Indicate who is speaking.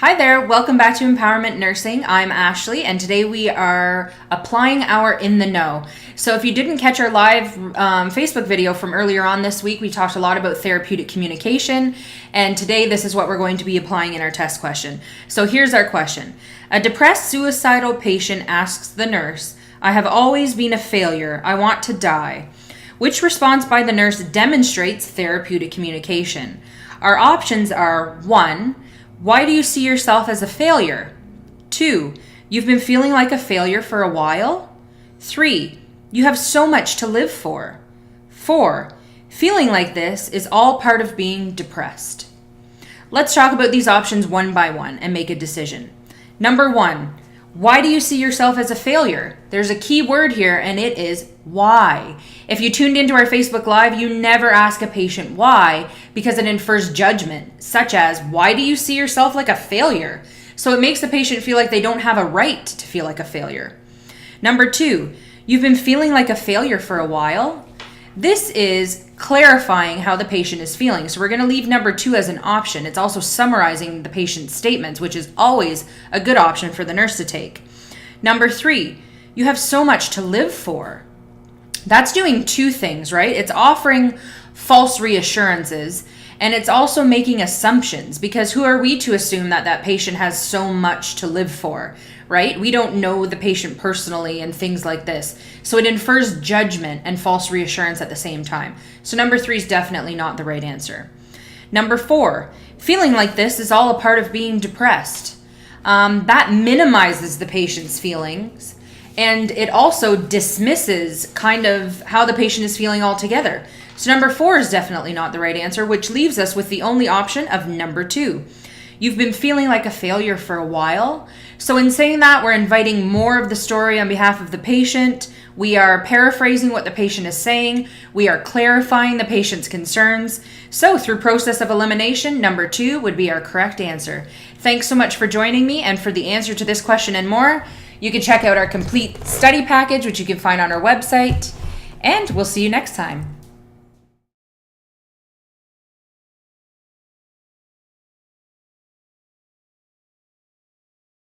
Speaker 1: Hi there, welcome back to N-Powerment Nursing. I'm Ashley, and today we are applying our In the Know. So if you didn't catch our live Facebook video from earlier on this week, we talked a lot about therapeutic communication, and today this is what we're going to be applying in our test question. So here's our question. A depressed suicidal patient asks the nurse, "I have always been a failure. I want to die." Which response by the nurse demonstrates therapeutic communication? Our options are 1, why do you see yourself as a failure? 2, you've been feeling like a failure for a while? 3, you have so much to live for. 4, feeling like this is all part of being depressed. Let's talk about these options one by one and make a decision. Number 1, why do you see yourself as a failure? There's a key word here, and it is why. If you tuned into our Facebook Live, you never ask a patient why because it infers judgment, such as, why do you see yourself like a failure? So it makes the patient feel like they don't have a right to feel like a failure. Number 2, you've been feeling like a failure for a while. This is clarifying how the patient is feeling. So we're going to leave number 2 as an option. It's also summarizing the patient's statements, which is always a good option for the nurse to take. Number 3, you have so much to live for. That's doing 2 things, right? It's offering false reassurances, and it's also making assumptions, because who are we to assume that that patient has so much to live for, right? We don't know the patient personally and things like this. So it infers judgment and false reassurance at the same time. So number 3 is definitely not the right answer. Number 4, feeling like this is all a part of being depressed. That minimizes the patient's feelings, and it also dismisses kind of how the patient is feeling altogether. So number 4 is definitely not the right answer, which leaves us with the only option of number 2. You've been feeling like a failure for a while. So in saying that, we're inviting more of the story on behalf of the patient. We are paraphrasing what the patient is saying. We are clarifying the patient's concerns. So through process of elimination, number 2 would be our correct answer. Thanks so much for joining me, and for the answer to this question and more, you can check out our complete study package, which you can find on our website, and we'll see you next time.